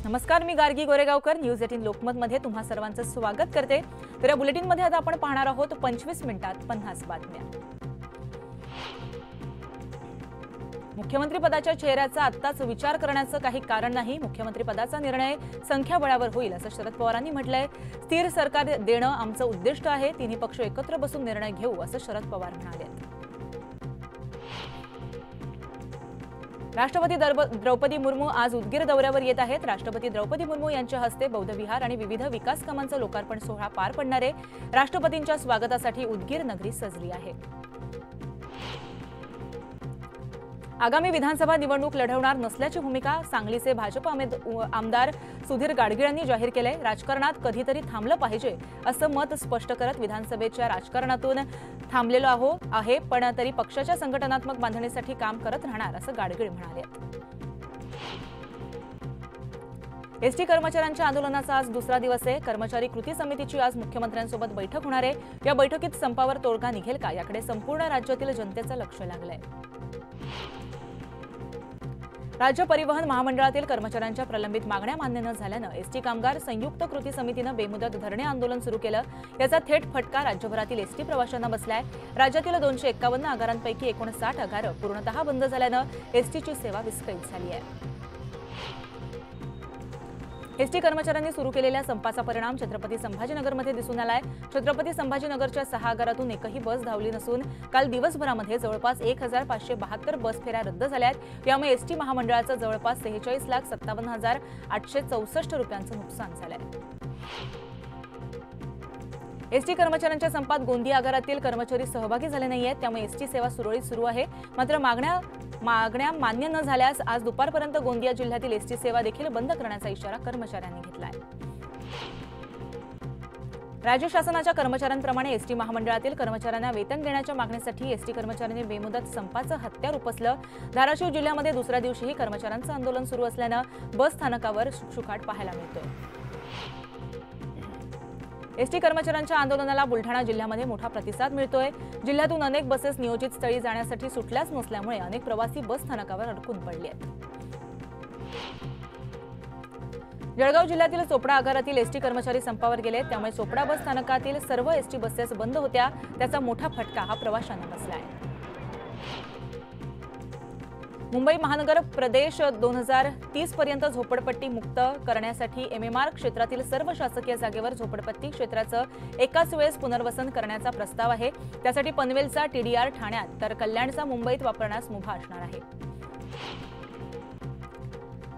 नमस्कार, मी गार्गी गोरेगावकर न्यूज 18 लोकमतमध्ये तुम्हा सर्वांचं स्वागत करते। तर या बुलेटिनमध्ये आता आपण पाहणार आहोत 25 मिनिटात 50 बातम्या। मुख्यमंत्री पदाच्या चेहऱ्याचा आत्ताच विचार करण्याचं काही कारण नाही। मुख्यमंत्री पदाचा निर्णय संख्याबळावर होईल असं शरद पवारांनी म्हटलंय। स्थिर सरकार देणं आमचं उद्दिष्ट आहे। तिन्ही पक्ष एकत्र बसून निर्णय घेऊ असं शरद पवार म्हणाले। राष्ट्रपती द्रौपदी मुर्मू आज उदगीर दौऱ्यावर येत आहेत। राष्ट्रपती द्रौपदी मुर्मू यांच्या हस्ते बौद्ध विहार आणि विविध विकास कामांचं लोकार्पण सोहळा पार पडणार आहे। राष्ट्रपतींच्या स्वागतासाठी उदगीर नगरी सजली आहे। आगामी विधानसभा निवडणूक लढवणार नसल्याची भूमिका सांगलीचे भाजप आमदार सुधीर गाडगीळ यांनी जाहीर केले। राजकारणात कधीतरी थांबलं पाहिजे असं मत स्पष्ट करत विधानसभेच्या राजकारणातून थांबलेलो आहे, पण तरी पक्षाच्या संघटनात्मक बांधणीसाठी काम करत राहणार असं गाडगीळ म्हणाले। एसटी कर्मचाऱ्यांच्या आंदोलनाचा आज दुसरा दिवस आहे। कर्मचारी कृती समितीची आज मुख्यमंत्र्यांसोबत बैठक होणार आहे। या बैठकीत संपावर तोडगा निघेल का याकडे संपूर्ण राज्यातील जनतेचं लक्ष लागलंय। राज्य परिवहन महामंडळातील कर्मचाऱ्यांच्या प्रलंबित मागण्या मान्य न झाल्यानं एसटी कामगार संयुक्त कृती समितीनं बेमुदत धरणे आंदोलन सुरू केलं। याचा थेट फटका राज्यभरातील एसटी प्रवाशांना बसलाय। राज्यातील 251 आगारांपैकी 59 आगारं पूर्णतः बंद झाल्यानं एसटीची सेवा विस्कळीत झाली आहे। एसटी कर्मचाऱ्यांनी सुरू केलेल्या संपाचा परिणाम छत्रपती संभाजीनगरमध्ये दिसून आलाय। छत्रपती संभाजीनगरच्या 6 आगारातून एकही बस धावली नसून काल दिवसभरामध्ये जवळपास 1572 बस फेऱ्या रद्द झाल्यात। यामुळे एसटी महामंडळाचं जवळपास 46,57,864 रुपयांचं नुकसान झालंय। एसटी कर्मचाऱ्यांच्या संपात गोंदिया आगारातील कर्मचारी सहभागी झाले नाहीयेत, त्यामुळे एसटी सेवा सुरळीत सुरू आहे। मात्र मागण्या मान्य न झाल्यास आज दुपारपर्यंत गोंदिया जिल्ह्यातील एसटी सेवा देखील बंद करण्याचा इशारा कर्मचाऱ्यांनी घेतलाय। राज्य शासनाच्या कर्मचाऱ्यांप्रमाणे एसटी महामंडळातील कर्मचाऱ्यांना वेतन देण्याच्या मागणीसाठी एसटी कर्मचाऱ्यांनी बेमुदत संपाचं हत्यार उपसलं। धाराशिव जिल्ह्यामध्ये दुसऱ्या दिवशीही कर्मचाऱ्यांचं आंदोलन सुरू असल्यानं बस स्थानकावर शुकशुकाट पाहायला मिळतोय। एसटी कर्मचाऱ्यांच्या आंदोलनाला बुलढाणा जिल्ह्यामध्ये मोठा प्रतिसाद मिळतोय। जिल्ह्यातून अनेक बसेस नियोजित स्थळी जाण्यासाठी सुटल्याच नसल्यामुळे अनेक प्रवासी बस स्थानकावर अडकून पडले आहेत। जळगाव जिल्ह्यातील चोपडा आगारातील एसटी कर्मचारी संपावर गेले, त्यामुळे चोपडा बस स्थानकातील सर्व एसटी बसेस बंद होत्या। त्याचा मोठा फटका हा प्रवाशांना बसलाय। मुंबई महानगर प्रदेश 2030 पर्यंत झोपडपट्टी मुक्त करण्यासाठी एमएमआर क्षेत्रातील सर्व शासकीय जागेवर झोपडपट्टी क्षेत्राचं एकाच वेळेस पुनर्वसन करण्याचा प्रस्ताव आहे। त्यासाठी पनवेलचा टीडीआर ठाण्यात तर कल्याणचा मुंबईत वापरण्यास मुभा असणार आहे।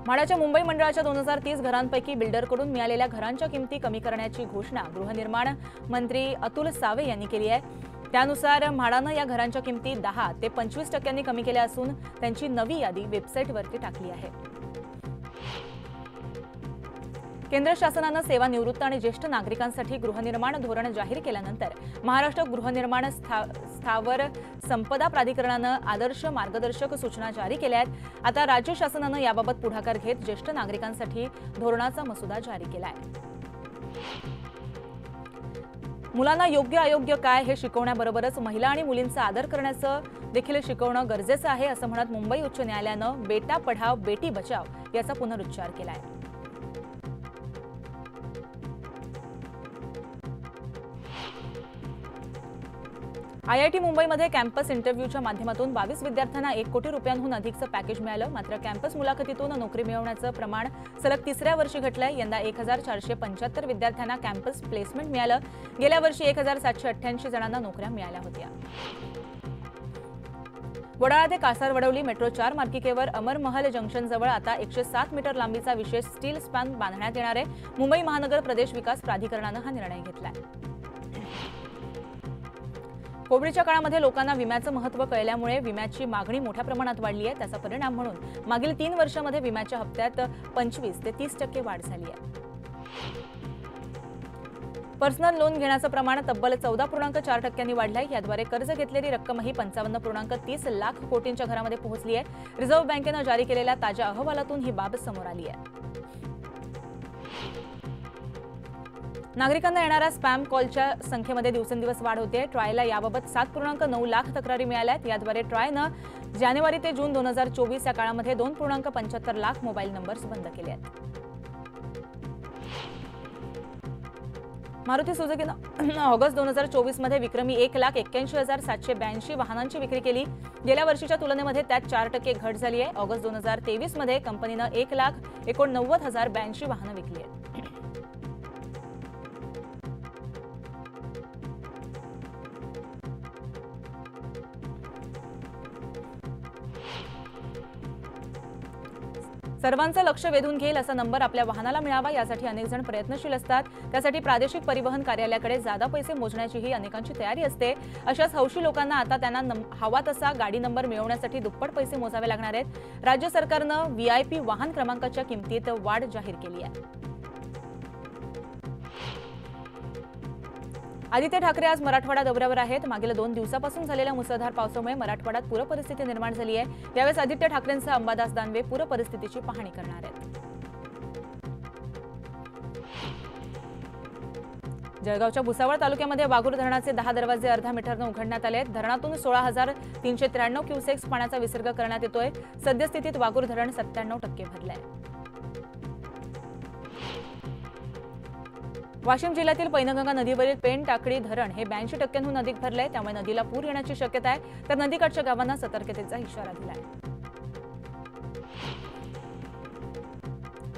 म्हाडाच्या मुंबई मंडळाच्या 2030 घरांपैकी बिल्डरकडून मिळालेल्या घरांच्या किमती कमी करण्याची घोषणा गृहनिर्माण मंत्री अतुल सावे यांनी केली आहे। त्यानुसार म्हाडानं या घरांच्या किमती 10 ते 25% कमी केल्या असून त्यांची नवी यादी वेबसाईटवरती टाकली आहे। केंद्र शासनानं सेवानिवृत्त आणि ज्येष्ठ नागरिकांसाठी गृहनिर्माण धोरण जाहीर केल्यानंतर महाराष्ट्र गृहनिर्माण स्थावर संपदा प्राधिकरणानं आदर्श मार्गदर्शक सूचना जारी केल्या आहेत। आता राज्य शासनानं याबाबत पुढाकार घेत ज्येष्ठ नागरिकांसाठी धोरणाचा मसुदा जारी केला आहे। मुलांना योग्य अयोग्य काय हे शिकवण्याबरोबरच महिला आणि मुलींचा आदर करण्याचं देखील शिकवणं गरजेचं आहे असं म्हणत मुंबई उच्च न्यायालयानं बेटा पढाव बेटी बचाव याचा पुनरुच्चार केलाय। आयआयटी मुंबईमध्ये कॅम्पस इंटरव्ह्यूच्या माध्यमातून 22 विद्यार्थ्यांना 1 कोटी रुपयांहून अधिकचं पॅकेज मिळालं। मात्र कॅम्पस मुलाखतीतून नोकरी मिळवण्याचं प्रमाण सलग तिसऱ्या वर्षी घटलंय। यंदा 1475 विद्यार्थ्यांना कॅम्पस प्लेसमेंट मिळालं। गेल्या वर्षी 1788 जणांना नोकऱ्या मिळाल्या होत्या। वडाळा ते कासारवडवली मेट्रो 4 मार्गिकेवर अमरमहल जंक्शनजवळ आता 107 मीटर लांबीचा विशेष स्टील स्पॅन बांधण्यात येणार आहे। मुंबई महानगर प्रदेश विकास प्राधिकरणानं हा निर्णय घेतलाय। कोविडच्या काळामध्ये लोकांना विम्याचं महत्त्व कळल्यामुळे विम्याची मागणी मोठ्या प्रमाणात वाढली आहे। त्याचा परिणाम म्हणून मागील 3 वर्षांमध्ये विम्याच्या हप्त्यात 25 ते 30% वाढ झाली आहे। पर्सनल लोन घेण्याचं प्रमाण तब्बल 14.4% वाढलंय। याद्वारे कर्ज घेतलेली रक्कमही 55.30 लाख कोटींच्या घरामध्ये पोहोचली आहे। रिझर्व्ह बँकेनं जारी केलेल्या ताज्या अहवालातून ही बाब समोर आली आहे। नागरिकांना येणाऱ्या स्पॅम कॉलच्या संख्येमध्ये दिवसेंदिवस वाढ होते। ट्रायला याबाबत 7.9 लाख तक्रारी मिळाल्यात। याद्वारे ट्रायनं जानेवारी ते जून 2024 या काळामध्ये 2.75 लाख मोबाईल नंबर्स बंद केले आहेत। मारुती सुझुकीनं ऑगस्ट 2024 मध्ये विक्रमी 1,81,782 वाहनांची विक्री केली। गेल्या वर्षीच्या तुलनेमध्ये त्यात 4% घट झाली आहे। ऑगस्ट 2023 मध्ये कंपनीनं 1,89,082 वाहनं विकली आहेत। सर्वांचं लक्ष वेधून घेईल असा नंबर आपल्या वाहनाला मिळावा यासाठी अनेक जण प्रयत्नशील असतात। त्यासाठी प्रादेशिक परिवहन कार्यालयाकडे जादा पैसे मोजण्याचीही अनेकांची तयारी असते। अशाच हौशी लोकांना आता त्यांना हवा तसा गाडी नंबर मिळवण्यासाठी दुप्पट पैसे मोजावे लागणार आहेत। राज्य सरकारनं VIP वाहन क्रमांकाच्या किमतीत वाढ जाहीर केली आहे। आदित्य ठाकरे आज मराठवाडा दौऱ्यावर आहेत। मागील 2 दिवसापासून झालेल्या मुसळधार पावसामुळे मराठवाड्यात पूरपरिस्थिती निर्माण झाली आहे। यावेळेस आदित्य ठाकरेंसह अंबादास दानवे पूरपरिस्थितीची पाहणी करणार आहेत। जळगावच्या भुसावळ तालुक्यामध्ये वाघूर धरणाचे 10 दरवाजे अर्धा मीटरनं उघडण्यात आले आहेत। धरणातून 16,393 क्युसेक्स पाण्याचा विसर्ग करण्यात येतोय। सद्यस्थितीत वाघूर धरण 97% भरले आहे। वाशिम जिल्ह्यातील पैनगंगा नदीवरील पेन टाकळी धरण हे 82%हून अधिक भरले आहे। त्यामुळे नदीला पूर येण्याची शक्यता आहे। तर नदीकाठच्या गावांना सतर्कतेचा इशारा दिला आहे।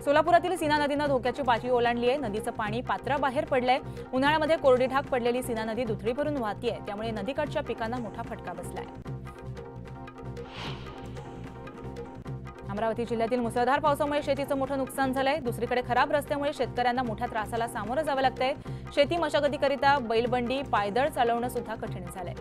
सोलापुरातील सीना नदीनं धोक्याची पातळी ओलांडली आहे। नदीचं पाणी पात्राबाहेर पडलंय। उन्हाळ्यामध्ये कोरडी ढाक पडलेली सीना नदी दुथडी भरून वाहतीये। त्यामुळे नदीकाठच्या पिकांना मोठा फटका बसलाय। अमरावती जिल्ह्यातील मुसळधार पावसामुळे शेतीचं मोठं नुकसान झालंय। दुसरीकडे खराब रस्त्यामुळे शेतकऱ्यांना मोठ्या त्रासाला सामोरं जावं लागतंय। शेती मशागतीकरिता बैलबंडी पायदळ चालवणं सुद्धा कठीण झालंय।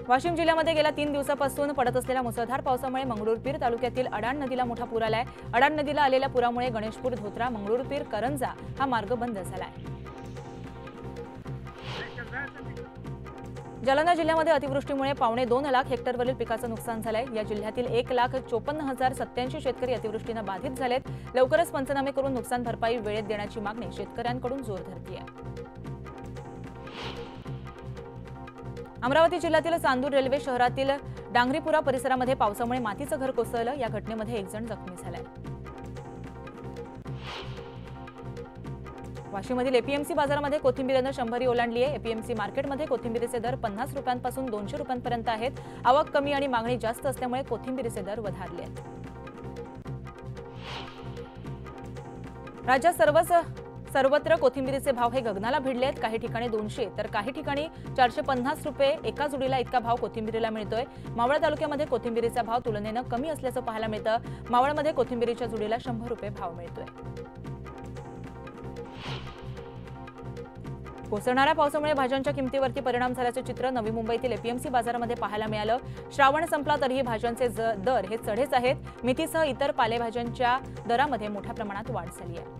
वाशिम जिल्ह्यामध्ये गेल्या 3 दिवसापासून पडत असलेल्या मुसळधार पावसामुळे मंगरुळपीर तालुक्यातील अडाण नदीला मोठा पूर आलाय। अडाण नदीला आलेल्या पुरामुळे गणेशपूर धोत्रा मंगरुळपीर करंजा हा मार्ग बंद झालाय। जालना जिल्ह्यामध्ये अतिवृष्टीमुळे 2.25 लाख हेक्टरवरील पिकाचं नुकसान झालंय। या जिल्ह्यातील 1,54,087 शेतकरी अतिवृष्टीनं बाधित झालेत। लवकरच पंचनामे करून नुकसान भरपाई वेळेत देण्याची मागणी शेतकऱ्यांकडून जोर धरतीये। अमरावती जिल्ह्यातील चांदूर रेल्वे शहरातील डांगरीपुरा परिसरामध्ये पावसामुळे मातीचं घर कोसळलं। या घटनेमध्ये 1 जण जखमी झालाय। वाशिममधील एपीएमसी बाजारामध्ये कोथिंबीरीनं 100 ओलांडली आहे। एपीएमसी मार्केटमध्ये कोथिंबीरीचे दर 50 रुपयांपासून 200 रुपयांपर्यंत आहेत। आवक कमी आणि मागणी जास्त असल्यामुळे कोथिंबीरीचे दर वधारले आहेत। राज्यात सर्वत्र कोथिंबीरीचे भाव हे गगनाला भिडले आहेत। काही ठिकाणी 200 तर काही ठिकाणी 450 रुपये एका जुडीला इतका भाव कोथिंबीरीला मिळतोय। मावळ तालुक्यामध्ये कोथिंबीरीचा भाव तुलनेनं कमी असल्याचं पाहायला मिळतं। मावळमध्ये कोथिंबीरीच्या जुडीला 100 रुपये भाव मिळतोय। कोसळणाऱ्या पावसामुळे भाज्यांच्या किमतीवरती परिणाम झाल्याचे चित्र नवी मुंबईतील एपीएमसी बाजारामध्ये पाहायला मिळालं। श्रावण संपला तरीही भाज्यांचे दर हे चढेच आहेत। मेथीसह इतर पालेभाज्यांच्या दरामध्ये मोठ्या प्रमाणात वाढ झाली आहे।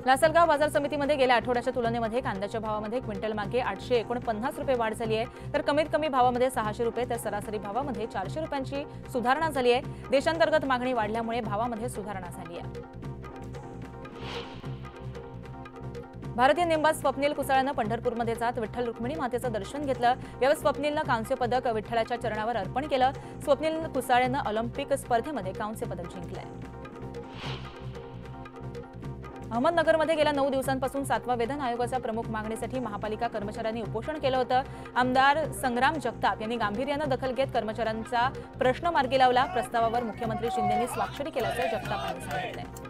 लासलगाव बाजार समितीमध्ये गेल्या आठवड्याच्या तुलनेमध्ये कांद्याच्या भावामध्ये क्विंटल मागे 849 रुपये वाढ झाली आहे। तर कमीत कमी भावामध्ये 600 रुपये तर सरासरी भावामध्ये 400 रुपयांची सुधारणा झाली आहे। देशांतर्गत मागणी वाढल्यामुळे भावामध्ये सुधारणा झाली आहे। भारतीय नेमबाज स्वप्नील कुसाळनं पंढरपूरमध्ये जात विठ्ठल रुक्मिणी मातेचं दर्शन घेतलं। यावेळी स्वप्नीलनं कांस्य पदक विठ्ठलाच्या चरणावर अर्पण केलं। स्वप्नील कुसाळेनं ऑलिम्पिक स्पर्धेमध्ये कांस्य पदक जिंकलंय। अहमदनगरमध्ये गेल्या 9 दिवसांपासून 7वा वेतन आयोगाच्या प्रमुख मागणीसाठी महापालिका कर्मचाऱ्यांनी उपोषण केलं होतं। आमदार संग्राम जगताप यांनी गांभीर्यानं दखल घेत कर्मचाऱ्यांचा प्रश्न मार्गी लावला। प्रस्तावावर मुख्यमंत्री शिंदेंनी स्वाक्षरी केल्याचं जगतापांनी सांगितलंय।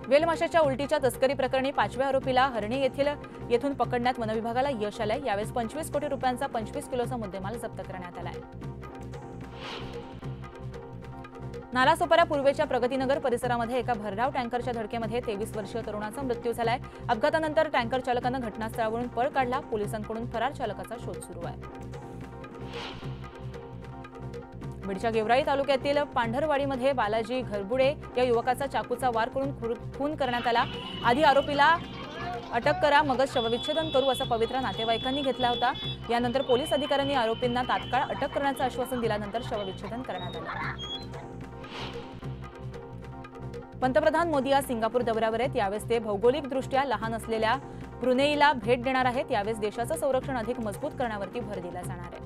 वेलमाशाच्या उलटीच्या तस्करी प्रकरणी 5व्या आरोपीला हरणी येथून पकडण्यात वनविभागाला यश आलंय। यावेळेस 25 कोटी रुपयांचा 25 किलोचा मुद्देमाल जप्त करण्यात आलाय। नालासोपारा पूर्वेच्या प्रगतीनगर परिसरामध्ये एका भरधाव टँकरच्या धडकेमध्ये 23 वर्षीय तरुणाचा मृत्यू झालाय। अपघातानंतर टँकर चालकानं घटनास्थळावरून पळ काढला। पोलिसांकडून फरार चालकाचा शोध सुरू आहे। बीडच्या गेवराई तालुक्यातील पांढरवाडीमध्ये बालाजी घरबुडे या युवकाचा चाकूचा वार करून खून करण्यात आला। आधी आरोपीला अटक करा मगच शवविच्छेदन करू असा पवित्रा नातेवाईकांनी घेतला होता। यानंतर पोलीस अधिकाऱ्यांनी आरोपींना तात्काळ अटक करण्याचं आश्वासन दिल्यानंतर शवविच्छेदन करण्यात आलं। पंतप्रधान मोदी आज सिंगापूर दौऱ्यावर आहेत। यावेळेस ते भौगोलिकदृष्ट्या लहान असलेल्या ब्रुनेईला भेट देणार आहेत। यावेळेस देशाचं संरक्षण अधिक मजबूत करण्यावरती भर दिला जाणार आहे।